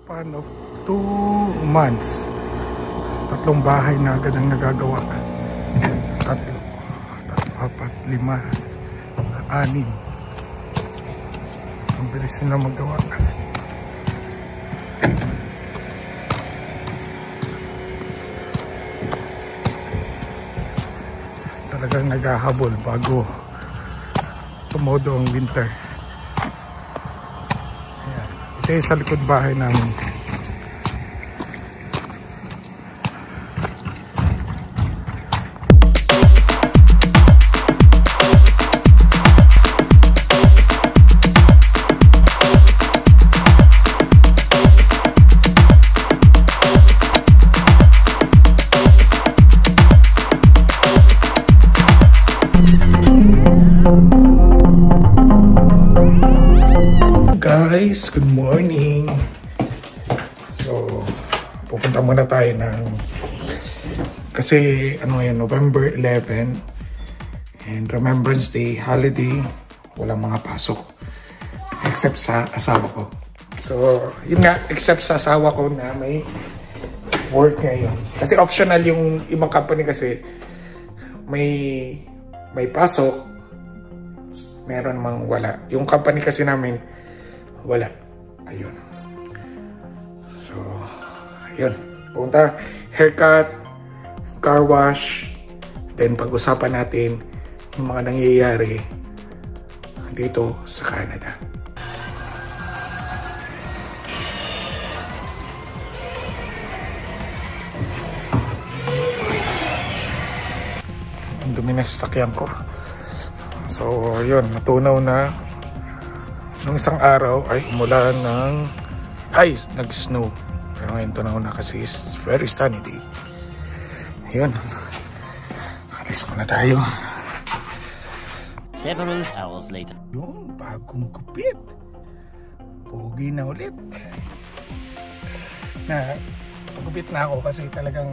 span of 2 months, 3 bahay na agad ang nagagawa. 3, 4, 5, 6. Ang bilis nila magawa. Talagang naghahabol bago tumodo ang winter. Ayan. Ito yung sa likod bahay namin. Guys, good morning. So, pupunta muna tayo ng kasi ano yan, November 11 and Remembrance Day holiday, walang mga pasok except sa asawa ko. So, yun nga, except sa asawa ko na may work ngayon. Kasi optional yung ibang company kasi may pasok, meron mang wala. Yung company kasi namin wala. Ayun. So, ayun. Punta, haircut, car wash, then pag-usapan natin yung mga nangyayari dito sa Canada. Ang dumi na sasakyan ko. So, yun. Natunaw na. Nung isang araw ay umulan ng nag-snow. Pero ngayon tunaw na kasi it's very sunny day. Ayun. Alis muna tayo. Several hours later. Yung bagong gupit. Pogi na ulit. Pagupit na ako kasi talagang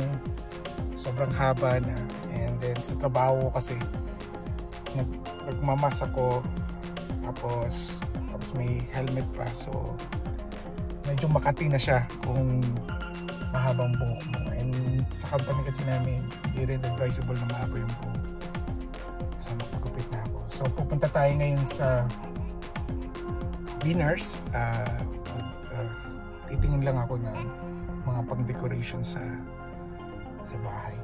sobrang haba na. And then sa trabaho kasi nagmamas ako. Tapos may helmet pa, so medyo makati na siya kung mahabang buhok mo. And sa company kasi namin hindi rin advisable na mahaba yung buhok, so magpagupit na ako. So pupunta tayo ngayon sa Winners. Titingin lang ako ng mga pang decoration sa bahay.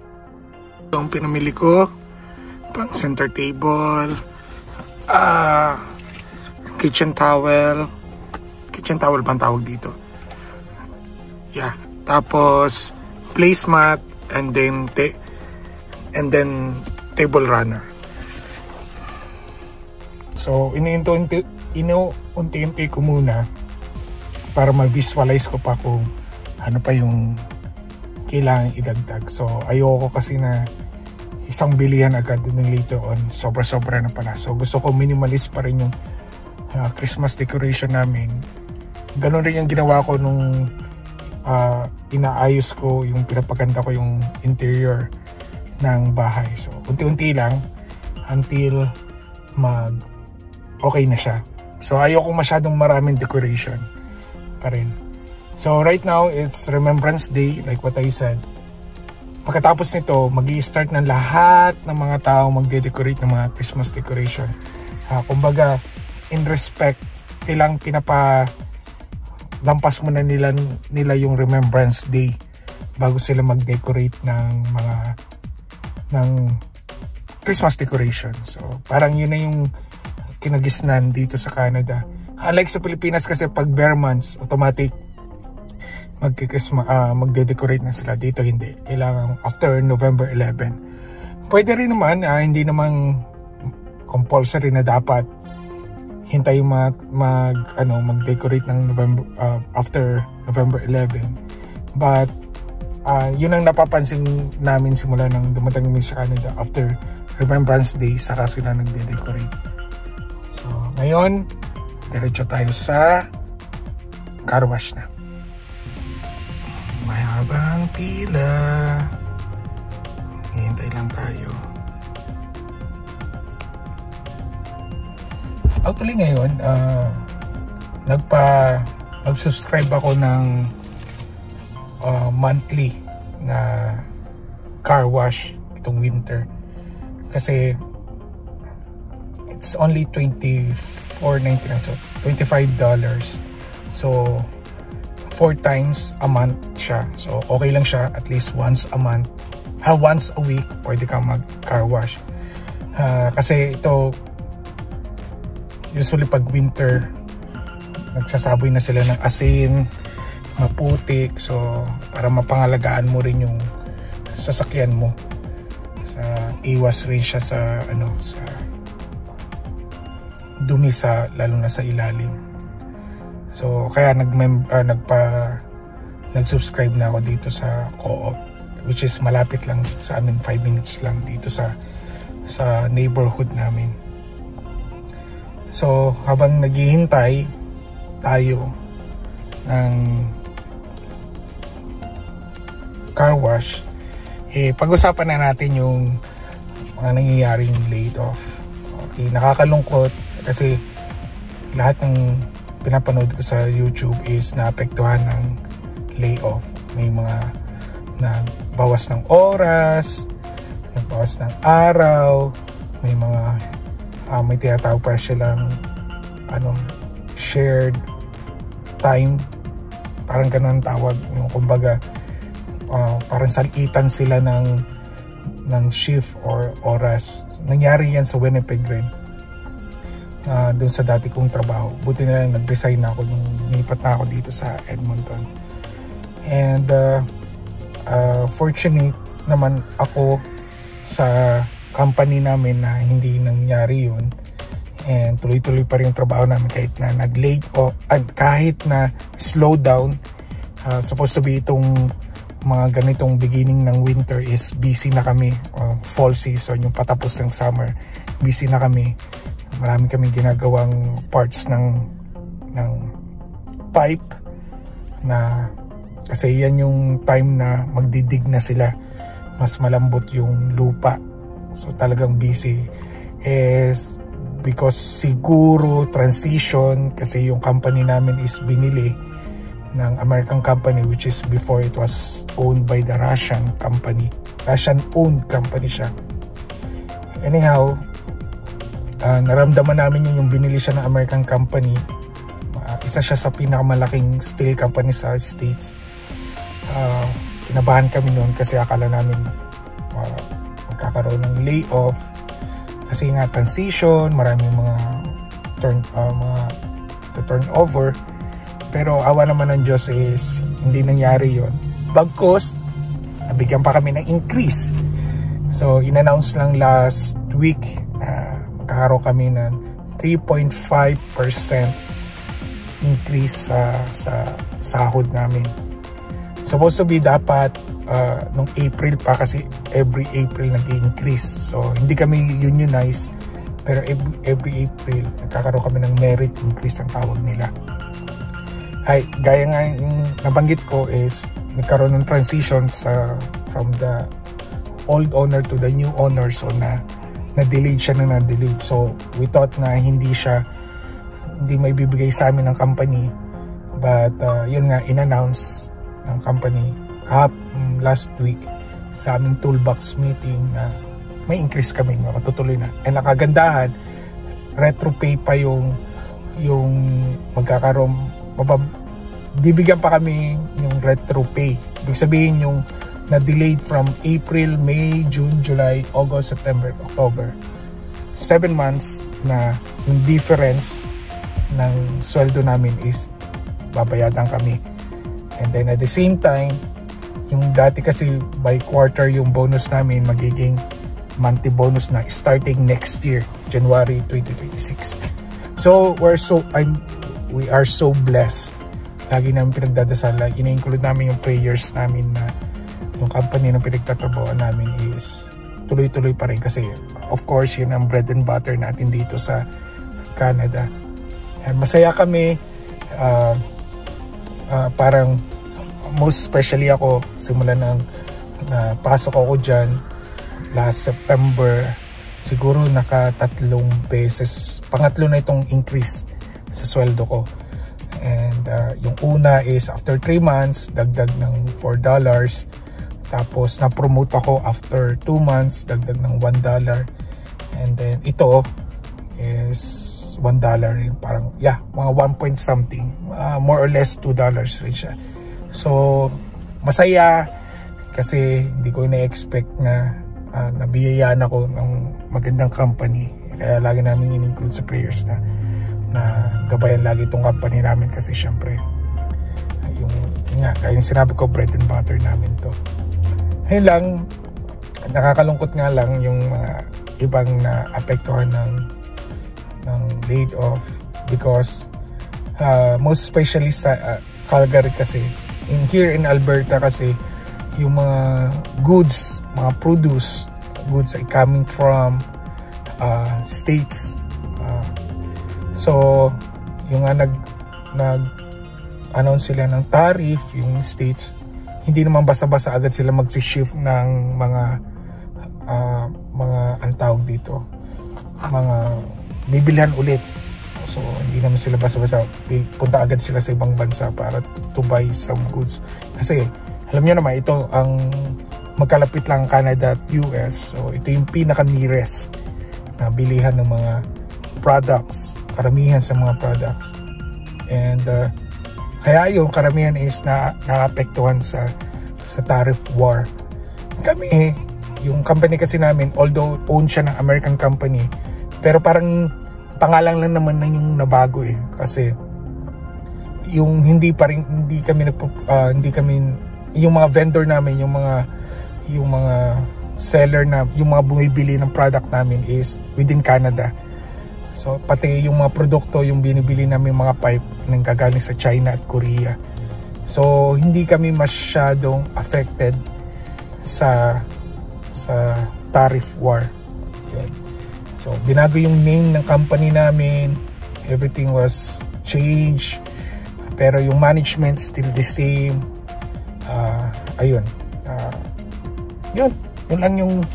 So ang pinamili ko, pang center table, kitchen towel bang tawag dito? Yeah. Tapos placemat and then table runner. So inuunti-unti ko muna para ma-visualize ko pa kung ano pa yung kailangan idagdag. So ayoko kasi na isang bilihan agad din later on. Sobra-sobra na pala. So gusto ko minimalist pa rin yung Christmas decoration namin. Ganon rin yung ginawa ko nung inaayos ko, yung pinapaganda ko yung interior ng bahay. So unti-unti lang until okay na siya. So ayoko masyadong maraming decoration pa rin. So right now it's Remembrance Day, like what I said. Pagkatapos nito, mag-i-start ng lahat ng mga tao magde-decorate ng mga Christmas decoration. Kumbaga, in respect, tilang lampas muna nila yung Remembrance Day bago sila mag-decorate ng Christmas decoration. So, parang yun na yung kinagisnan dito sa Canada. Unlike sa Pilipinas kasi pag bare months, automatic magde-decorate na sila. Dito hindi. Kailangan after November 11. Pwede rin naman, hindi naman compulsory na dapat hintay mag-decorate ng after November 11. But yun ang napapansin namin simula nang dumating kami sa Canada. After Remembrance Day, saka sila nagde-decorate. So ngayon, diretso tayo sa car wash na. Mahabang pila. Hintay lang tayo. Actually ngayon, Mag-subscribe ako ng monthly na car wash itong winter. Kasi it's only $24.99, so $25. So 4 times a month siya. So okay lang siya, at least once a month. Once a week pwede kang mag car wash. Kasi ito usually pag winter nagsasaboy na sila ng asin, maputik. So para mapangalagaan mo rin yung sasakyan mo, sa iwas rin siya sa sa dumi, sa lalo na sa ilalim. So kaya nag-subscribe na ako dito sa Co-op, which is malapit lang sa amin, 5 minutes lang dito sa neighborhood namin. So habang naghihintay tayo ng car wash, pag-usapan na natin yung mga nangyayaring laid off. Okay, nakakalungkot kasi lahat ng pinapanood ko sa YouTube is naapektuhan ng layoff. May mga nagbawas ng oras, nagbawas ng araw, may mga may tinatawag pa silang shared time, parang ganun tawag, yung kumbaga parang salitan sila ng shift or oras. Nangyari yan sa Winnipeg rin, doon sa dati kong trabaho. Buti na nag-resign na ako nung lumipat na ako dito sa Edmonton. And fortunate naman ako sa company namin na hindi nangyari yun, and tuloy-tuloy pa rin yung trabaho namin kahit na nag-laid off, kahit na slow down. Supposed to be itong mga ganitong beginning ng winter is busy na kami, fall season, yung patapos ng summer, busy na kami. Marami kaming ginagawang parts ng pipe, na kasi yan yung time na magdidig na sila, mas malambot yung lupa. So talagang busy is because siguro transition, kasi yung company namin is binili ng American company, which is before it was owned by the Russian company. Russian-owned company siya. Anyhow, naramdaman namin yung binili siya ng American company. Isa siya sa pinakamalaking steel company sa States. Kinabahan kami noon kasi akala namin magkakaroon ng layoff. Kasi nga transition, maraming mga turnover. Pero awa naman ng Diyos is hindi nangyari yon. Bagkus, nabigyan pa kami ng increase. So in-announce lang last week na magkakaroon kami ng 3.5% increase sa sahod namin. Supposed to be dapat nung April pa, kasi every April nag-i-increase. So hindi kami unionized, pero every April nagkakaroon kami ng merit increase ang tawag nila. Gaya nga yung nabanggit ko is nagkaroon ng transition from the old owner to the new owner. So na-delayed siya na na-delayed. So we thought na hindi may bibigay sa amin ng company. But yun nga, in-announce ng company last week sa aming toolbox meeting na may increase kami, matutuloy na. And nakagandahan, retro pay pa yung magkakaroon. Bibigyan pa kami yung retro pay. Ibig sabihin yung na-delayed from April, May, June, July, August, September, October. 7 months na yung difference ng sweldo namin is babayadan kami. And then at the same time, yung dati kasi by quarter yung bonus namin, magiging monthly bonus na starting next year, January 2026. So we are so blessed. Lagi namin pinagdadasal, ina-include namin yung prayers namin na yung company na pinagtatrabahoan namin is tuloy-tuloy pa rin, kasi of course yun ang bread and butter natin dito sa Canada. And masaya kami, parang most especially ako, simula ng pasok ako dyan last September, siguro naka 3 beses, pangatlo na itong increase sa sweldo ko. And yung una is after 3 months, dagdag ng $4. Tapos na-promote ako after 2 months, dagdag ng $1. And then ito is $1 rin. Parang, yeah, mga 1 point something. More or less $2 rin siya. So, masaya kasi hindi ko ina-expect na nabiyayaan ako ng magandang company. Kaya lagi namin in-include sa prayers na gabayan lagi itong company namin kasi syempre kaya yung sinabi ko, bread and butter namin to. Ayun lang, nakakalungkot nga lang yung ibang naapektuhan ng laid off because most especially sa Calgary kasi here in Alberta kasi yung mga goods, mga produce goods ay coming from states. So yung nag-announce sila ng tariff, yung states, hindi naman basta-basta agad sila mag-shift ng mga ang tawag dito, mga bibilhan ulit. So hindi naman sila basta-basta punta agad sila sa ibang bansa para to buy some goods. Kasi alam niyo naman, ito ang magkalapit lang Canada at US. So ito yung pinaka-nearest na bilihan ng mga products, karamihan sa mga products. And kaya yung karamihan is naapektuhan sa tariff war. Kami, yung company kasi namin, although own siya ng American company, pero parang pangalan lang naman na yung nabago kasi yung hindi kami yung mga vendor namin, yung mga seller na, yung mga bumibili ng product namin is within Canada. So pati yung mga produkto, yung binibili namin mga pipe nang gagaling sa China at Korea. So hindi kami masyadong affected sa tariff war. Yun. So binago yung name ng company namin, everything was changed, pero yung management still the same. Ayun. Yun lang yung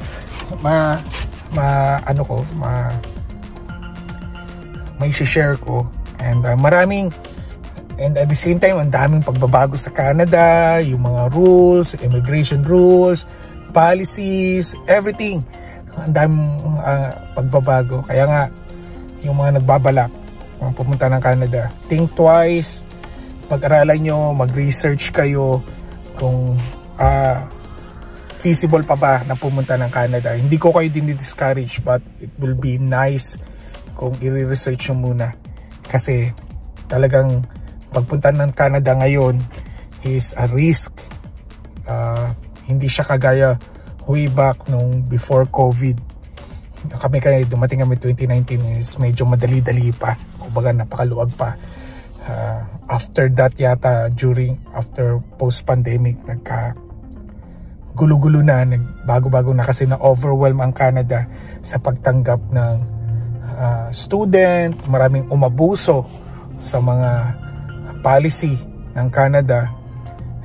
may share ko. And and at the same time, ang daming pagbabago sa Canada, yung mga rules, immigration rules, policies, everything. Ang daming pagbabago. Kaya nga, yung mga nagbabalak pumunta ng Canada, think twice, pag-aralan nyo, mag-research kayo kung feasible pa ba na pumunta ng Canada. Hindi ko kayo din-discourage, but it will be nice kung i-research nyo muna. Kasi talagang pagpunta ng Canada ngayon is a risk. Hindi siya kagaya way back nung before COVID. Dumating kami 2019 is medyo madali-dali pa. Kumbaga napakaluwag pa. After that yata, after post-pandemic, gulo-gulo na, bago-bago na kasi na-overwhelm ang Canada sa pagtanggap ng student, maraming umabuso sa mga policy ng Canada,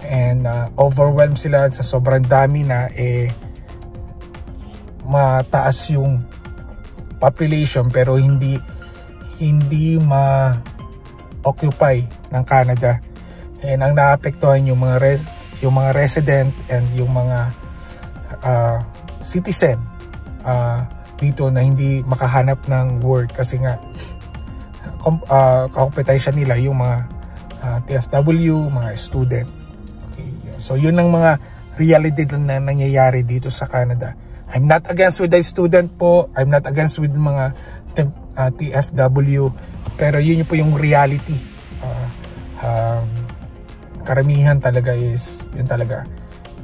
and overwhelmed sila sa sobrang dami na mataas yung population pero hindi ma-occupy ng Canada, and ang naapektuhan yung mga resident and yung mga citizen dito na hindi makahanap ng work kasi nga competition nila yung mga TFW, mga student. Okay, so yun ang mga reality na nangyayari dito sa Canada. I'm not against with the student po, I'm not against with mga TFW, pero yun po yung reality. Karamihan talaga is yun talaga.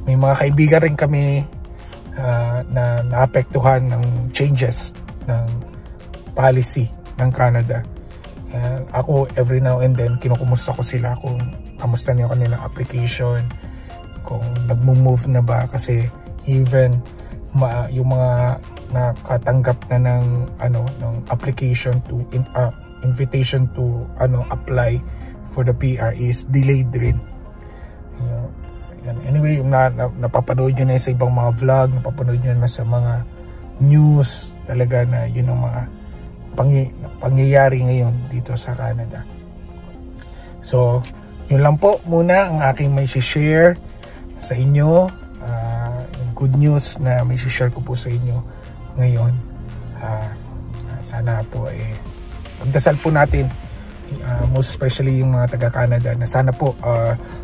May mga kaibigan rin kami na naapektuhan ng changes ng policy ng Canada. Ako every now and then kinukumusta ko sila kung kamusta niyo kanilang application, kung nagmo-move na ba, kasi even yung mga nakatanggap na ng application to invitation to apply for the PR is delayed rin. Anyway, napapanood nyo na sa ibang mga vlog, napapanood nyo na sa mga news talaga na yun ang mga pangyayari ngayon dito sa Canada. So, yun lang po muna ang aking may share sa inyo. Yung good news na may share ko po sa inyo ngayon. Sana po pagdasal po natin, most especially yung mga taga-Canada, na sana po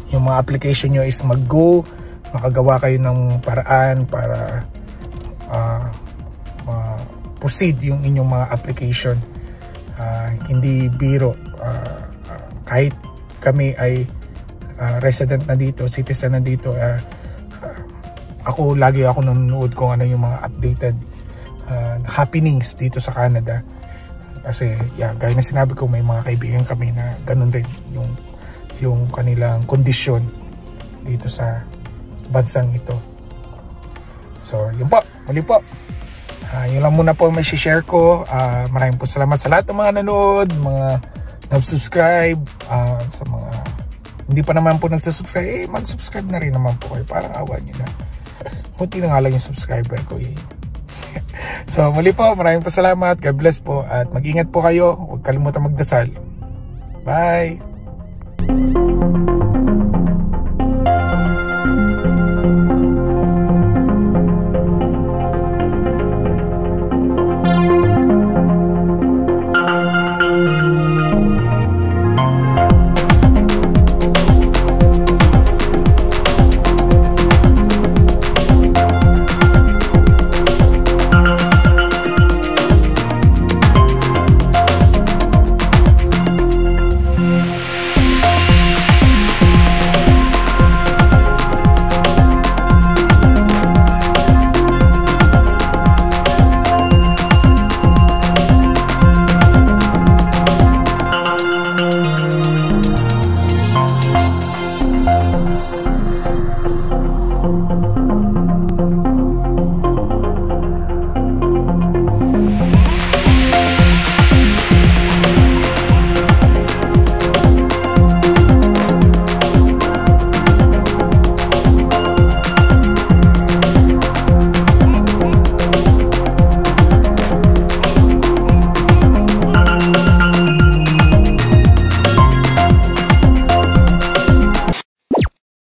yung mga application nyo is mag-go, makagawa kayo ng paraan para proceed yung inyong mga application. Hindi biro. Kahit kami ay resident na dito, citizen na dito, lagi ako nanonood kung ano yung mga updated happenings dito sa Canada. Kasi gaya na sinabi ko, may mga kaibigan kami na ganun rin yung kanilang kondisyon dito sa bansang ito. So yun po, muli po, yun lang muna po may share ko. Maraming po salamat sa lahat ng mga nanood, mga nag-subscribe, sa mga hindi pa naman po nag-subscribe, mag-subscribe na rin naman po kayo, parang awa nyo na. Kunti na nga lang yung subscriber ko So muli po, maraming po salamat, God bless po, at mag-ingat po kayo, huwag kalimutan magdasal. Bye!